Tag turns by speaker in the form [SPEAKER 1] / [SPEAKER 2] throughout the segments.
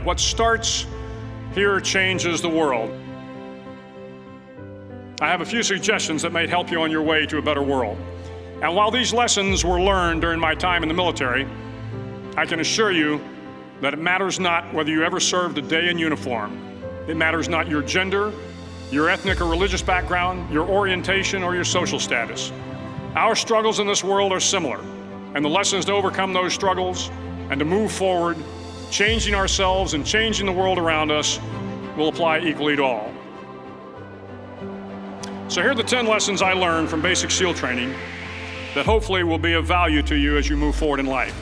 [SPEAKER 1] What starts here changes the world. I have a few suggestions that may help you on your way to a better world. And while these lessons were learned during my time in the military, I can assure you that it matters not whether you ever served a day in uniform. It matters not your gender, your ethnic or religious background, your orientation, or your social status. Our struggles in this world are similar, and the lessons to overcome those struggles and to move forward, changing ourselves and changing the world around us, will apply equally to all. So here are the 10 lessons I learned from basic SEAL training that hopefully will be of value to you as you move forward in life.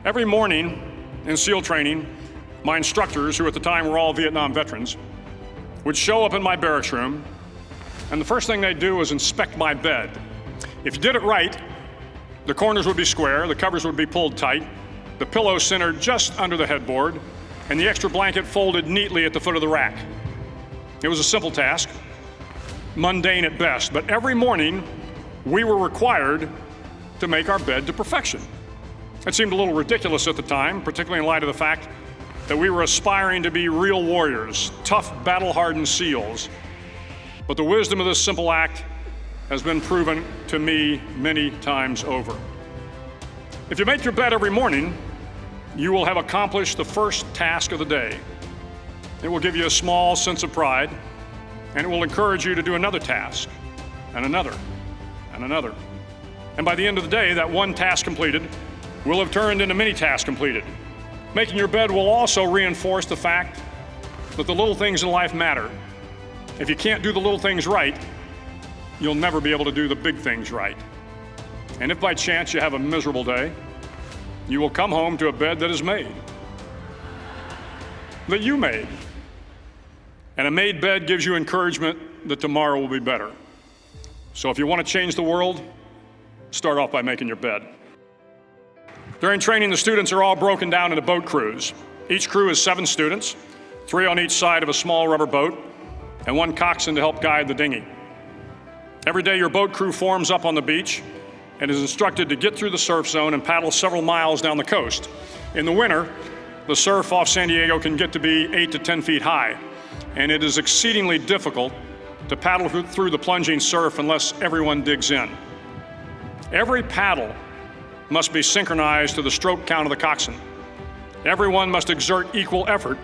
[SPEAKER 1] Every morning in SEAL training, my instructors, who at the time were all Vietnam veterans, would show up in my barracks room, and the first thing they'd do was inspect my bed. If you did it right, the corners would be square, the covers would be pulled tight, the pillow centered just under the headboard, and the extra blanket folded neatly at the foot of the rack. It was a simple task, mundane at best, but every morning we were required to make our bed to perfection. It seemed a little ridiculous at the time, particularly in light of the fact that we were aspiring to be real warriors, tough, battle-hardened SEALs. But the wisdom of this simple act has been proven to me many times over. If you make your bed every morning, you will have accomplished the first task of the day. It will give you a small sense of pride, and it will encourage you to do another task, and another, and another. And by the end of the day, that one task completed will have turned into many tasks completed. Making your bed will also reinforce the fact that the little things in life matter. If you can't do the little things right, you'll never be able to do the big things right. And if by chance you have a miserable day, you will come home to a bed that is made, that you made. And a made bed gives you encouragement that tomorrow will be better. So if you want to change the world, start off by making your bed. During training, the students are all broken down into boat crews. Each crew is 7 students, 3 on each side of a small rubber boat, and 1 coxswain to help guide the dinghy. Every day, your boat crew forms up on the beach and is instructed to get through the surf zone and paddle several miles down the coast. In the winter, the surf off San Diego can get to be 8 to 10 feet high, and it is exceedingly difficult to paddle through the plunging surf unless everyone digs in. Every paddle must be synchronized to the stroke count of the coxswain. Everyone must exert equal effort,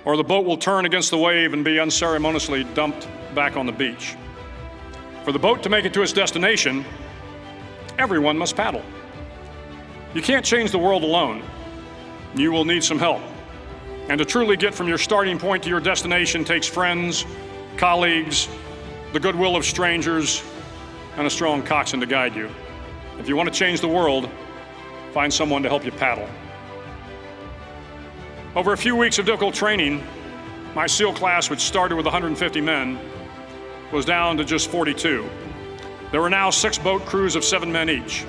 [SPEAKER 1] or the boat will turn against the wave and be unceremoniously dumped back on the beach. For the boat to make it to its destination, everyone must paddle. You can't change the world alone. You will need some help. And to truly get from your starting point to your destination takes friends, colleagues, the goodwill of strangers, and a strong coxswain to guide you. If you want to change the world, find someone to help you paddle. Over a few weeks of difficult training, my SEAL class, which started with 150 men, was down to just 42. There were now 6 boat crews of 7 men each.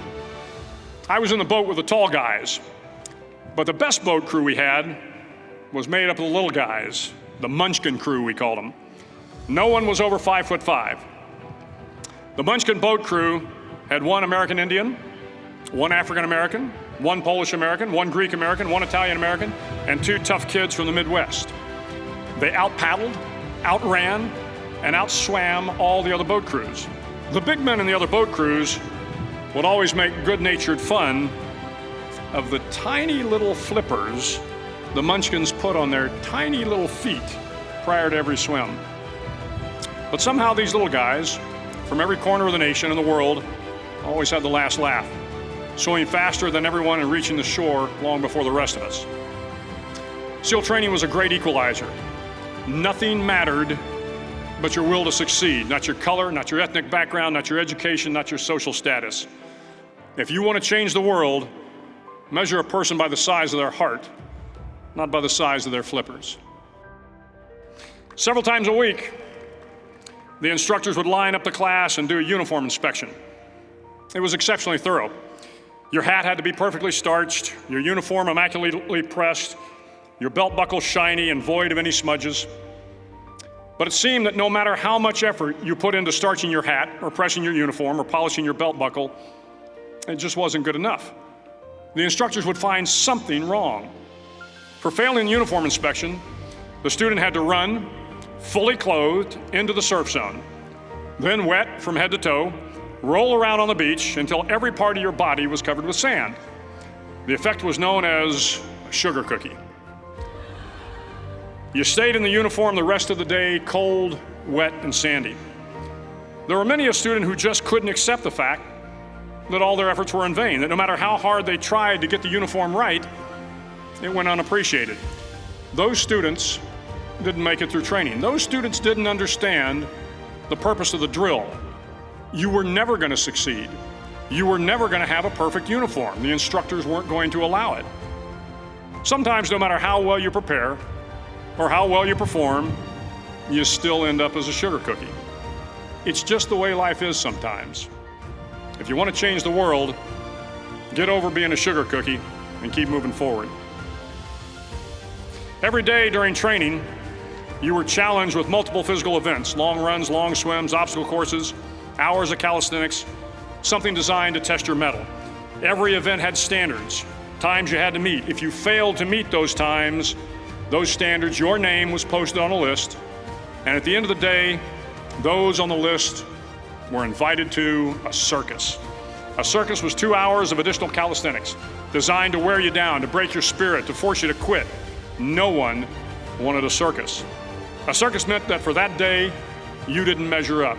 [SPEAKER 1] I was in the boat with the tall guys, but the best boat crew we had was made up of the little guys, the Munchkin crew, we called them. No one was over 5'5". The Munchkin boat crew had 1 American Indian, 1 African American, 1 Polish American, 1 Greek American, 1 Italian American, and 2 tough kids from the Midwest. They out-paddled, outran, and outswam all the other boat crews. The big men in the other boat crews would always make good-natured fun of the tiny little flippers the Munchkins put on their tiny little feet prior to every swim. But somehow these little guys from every corner of the nation and the world always had the last laugh, swimming faster than everyone and reaching the shore long before the rest of us. SEAL training was a great equalizer. Nothing mattered but your will to succeed, not your color, not your ethnic background, not your education, not your social status. If you want to change the world, measure a person by the size of their heart, not by the size of their flippers. Several times a week, the instructors would line up the class and do a uniform inspection. It was exceptionally thorough. Your hat had to be perfectly starched, your uniform immaculately pressed, your belt buckle shiny and void of any smudges. But it seemed that no matter how much effort you put into starching your hat or pressing your uniform or polishing your belt buckle, it just wasn't good enough. The instructors would find something wrong. For failing the uniform inspection, the student had to run, fully clothed, into the surf zone, then wet from head to toe, roll around on the beach until every part of your body was covered with sand. The effect was known as a sugar cookie. You stayed in the uniform the rest of the day, cold, wet, and sandy. There were many a student who just couldn't accept the fact that all their efforts were in vain, that no matter how hard they tried to get the uniform right, it went unappreciated. Those students didn't make it through training. Those students didn't understand the purpose of the drill. You were never going to succeed. You were never going to have a perfect uniform. The instructors weren't going to allow it. Sometimes, no matter how well you prepare or how well you perform, you still end up as a sugar cookie. It's just the way life is sometimes. If you want to change the world, get over being a sugar cookie and keep moving forward. Every day during training, you were challenged with multiple physical events: long runs, long swims, obstacle courses, hours of calisthenics, something designed to test your mettle. Every event had standards, times you had to meet. If you failed to meet those times, those standards, your name was posted on a list, and at the end of the day, those on the list were invited to a circus. A circus was 2 hours of additional calisthenics, designed to wear you down, to break your spirit, to force you to quit. No one wanted a circus. A circus meant that for that day, you didn't measure up.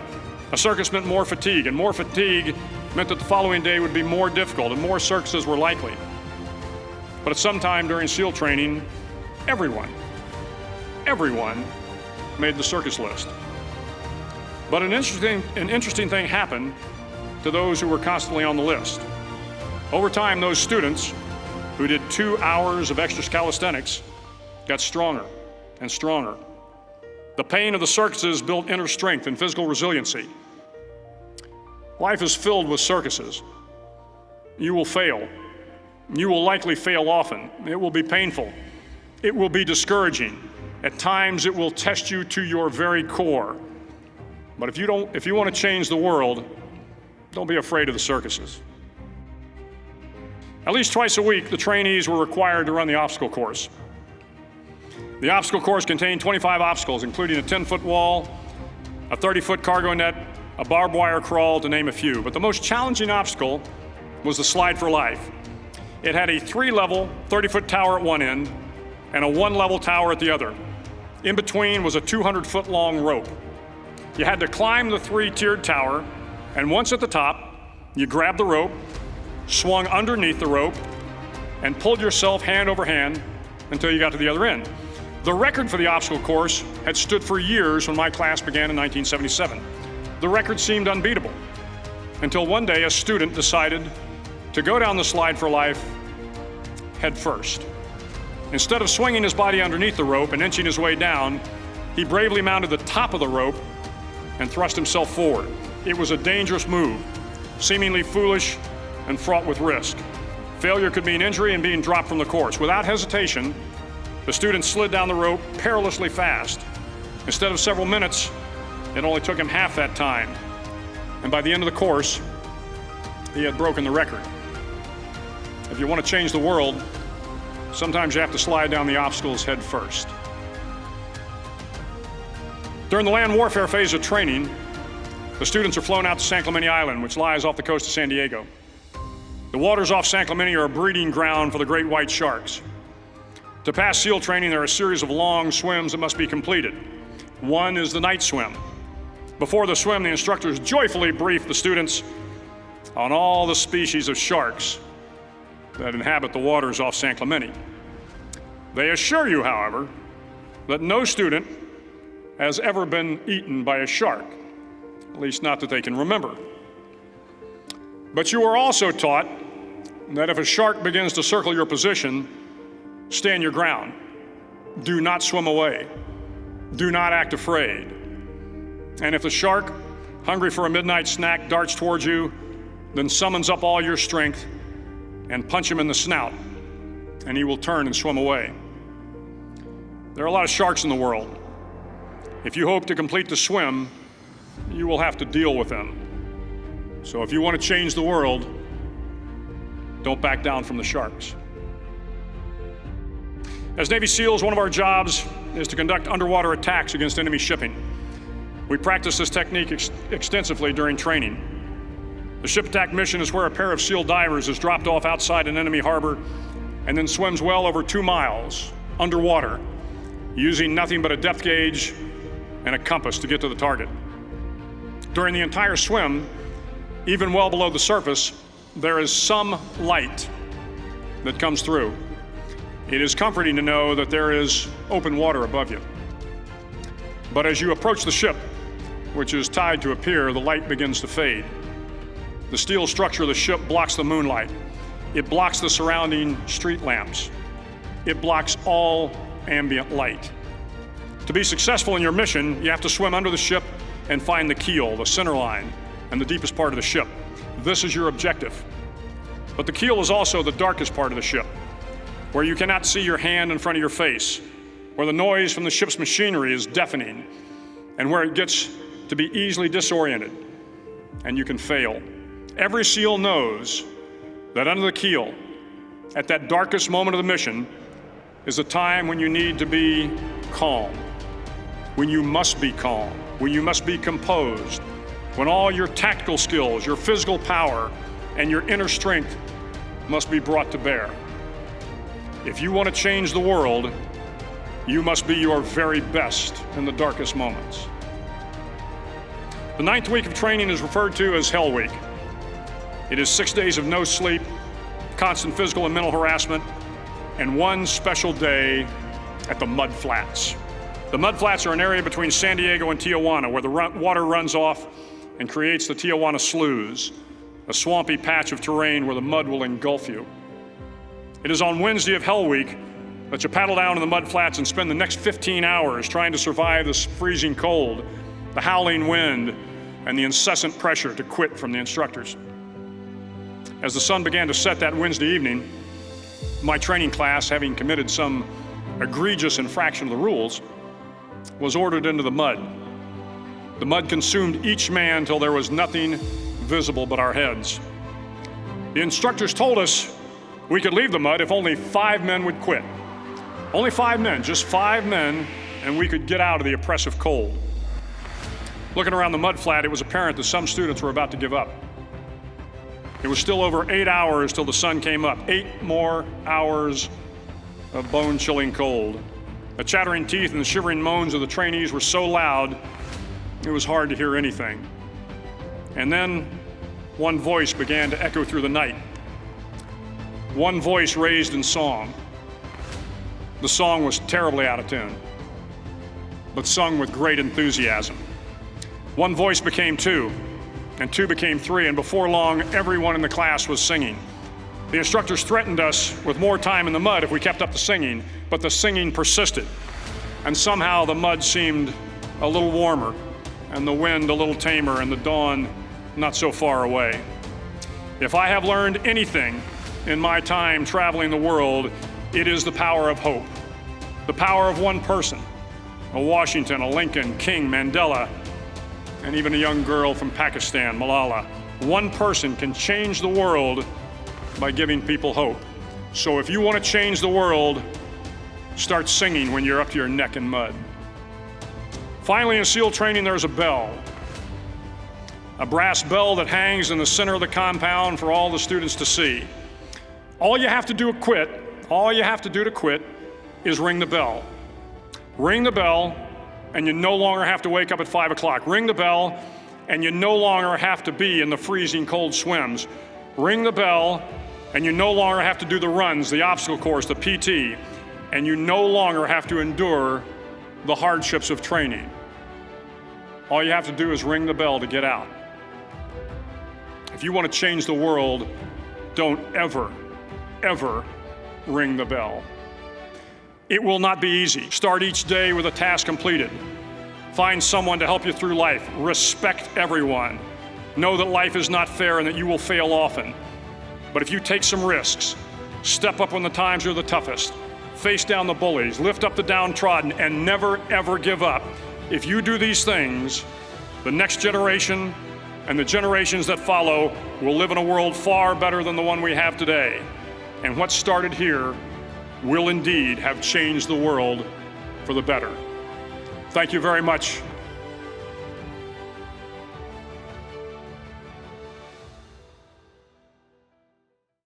[SPEAKER 1] A circus meant more fatigue, and more fatigue meant that the following day would be more difficult and more circuses were likely. But at some time during SEAL training, everyone made the circus list. But an interesting thing happened to those who were constantly on the list. Over time, those students who did 2 hours of extra calisthenics got stronger and stronger. The pain of the circuses built inner strength and physical resiliency. Life is filled with circuses. You will fail. You will likely fail often. It will be painful. It will be discouraging. At times, it will test you to your very core. But if you want to change the world, don't be afraid of the circuses. At least twice a week, the trainees were required to run the obstacle course. The obstacle course contained 25 obstacles, including a 10-foot wall, a 30-foot cargo net, a barbed wire crawl, to name a few. But the most challenging obstacle was the slide for life. It had a 3-level, 30-foot tower at one end and a 1-level tower at the other. In between was a 200-foot-long rope. You had to climb the 3-tiered tower, and once at the top, you grabbed the rope, swung underneath the rope, and pulled yourself hand over hand until you got to the other end. The record for the obstacle course had stood for years when my class began in 1977. The record seemed unbeatable, until one day a student decided to go down the slide for life head first. Instead of swinging his body underneath the rope and inching his way down, he bravely mounted the top of the rope and thrust himself forward. It was a dangerous move, seemingly foolish and fraught with risk. Failure could mean injury and being dropped from the course. Without hesitation, the student slid down the rope perilously fast. Instead of several minutes, it only took him half that time. And by the end of the course, he had broken the record. If you want to change the world, sometimes you have to slide down the obstacles head first. During the land warfare phase of training, the students are flown out to San Clemente Island, which lies off the coast of San Diego. The waters off San Clemente are a breeding ground for the great white sharks. To pass SEAL training, there are a series of long swims that must be completed. One is the night swim. Before the swim, the instructors joyfully brief the students on all the species of sharks that inhabit the waters off San Clemente. They assure you, however, that no student has ever been eaten by a shark, at least not that they can remember. But you are also taught that if a shark begins to circle your position, stand your ground. Do not swim away. Do not act afraid. And if the shark, hungry for a midnight snack, darts towards you, then summons up all your strength and punch him in the snout, and he will turn and swim away. There are a lot of sharks in the world. If you hope to complete the swim, you will have to deal with them. So if you want to change the world, don't back down from the sharks. As Navy SEALs, one of our jobs is to conduct underwater attacks against enemy shipping. We practice this technique extensively during training. The ship attack mission is where a pair of SEAL divers is dropped off outside an enemy harbor and then swims well over 2 miles underwater, using nothing but a depth gauge and a compass to get to the target. During the entire swim, even well below the surface, there is some light that comes through. It is comforting to know that there is open water above you. But as you approach the ship, which is tied to a pier, the light begins to fade. The steel structure of the ship blocks the moonlight. It blocks the surrounding street lamps. It blocks all ambient light. To be successful in your mission, you have to swim under the ship and find the keel, the center line, and the deepest part of the ship. This is your objective. But the keel is also the darkest part of the ship, where you cannot see your hand in front of your face, where the noise from the ship's machinery is deafening, and where it gets to be easily disoriented, and you can fail. Every SEAL knows that under the keel, at that darkest moment of the mission, is a time when you need to be calm, when you must be calm, when you must be composed, when all your tactical skills, your physical power, and your inner strength must be brought to bear. If you want to change the world, you must be your very best in the darkest moments. The 9th week of training is referred to as Hell Week. It is 6 days of no sleep, constant physical and mental harassment, and one special day at the Mud Flats. The Mud Flats are an area between San Diego and Tijuana where the water runs off and creates the Tijuana Sloughs, a swampy patch of terrain where the mud will engulf you. It is on Wednesday of Hell Week that you paddle down to the Mud Flats and spend the next 15 hours trying to survive the freezing cold, the howling wind, and the incessant pressure to quit from the instructors. As the sun began to set that Wednesday evening, my training class, having committed some egregious infraction of the rules, was ordered into the mud. The mud consumed each man till there was nothing visible but our heads. The instructors told us we could leave the mud if only 5 men would quit. Only 5 men, just 5 men, and we could get out of the oppressive cold. Looking around the mud flat, it was apparent that some students were about to give up. It was still over 8 hours till the sun came up. 8 more hours of bone-chilling cold. The chattering teeth and the shivering moans of the trainees were so loud, it was hard to hear anything. And then one voice began to echo through the night. One voice raised in song. The song was terribly out of tune, but sung with great enthusiasm. One voice became 2, and 2 became 3, and before long, everyone in the class was singing. The instructors threatened us with more time in the mud if we kept up the singing, but the singing persisted. And somehow the mud seemed a little warmer, and the wind a little tamer, and the dawn not so far away. If I have learned anything in my time traveling the world, it is the power of hope. The power of one person, a Washington, a Lincoln, King, Mandela, and even a young girl from Pakistan, Malala. One person can change the world by giving people hope. So if you want to change the world, start singing when you're up to your neck in mud. Finally, in SEAL training, there's a bell. A brass bell that hangs in the center of the compound for all the students to see. All you have to do to quit is ring the bell. Ring the bell, and you no longer have to wake up at 5 o'clock. Ring the bell, and you no longer have to be in the freezing cold swims. Ring the bell, and you no longer have to do the runs, the obstacle course, the PT, and you no longer have to endure the hardships of training. All you have to do is ring the bell to get out. If you want to change the world, don't ever, ever ring the bell. It will not be easy. Start each day with a task completed. Find someone to help you through life. Respect everyone. Know that life is not fair and that you will fail often. But if you take some risks, step up when the times are the toughest, face down the bullies, lift up the downtrodden, and never, ever give up. If you do these things, the next generation and the generations that follow will live in a world far better than the one we have today. And what started here will indeed have changed the world for the better. Thank you very much.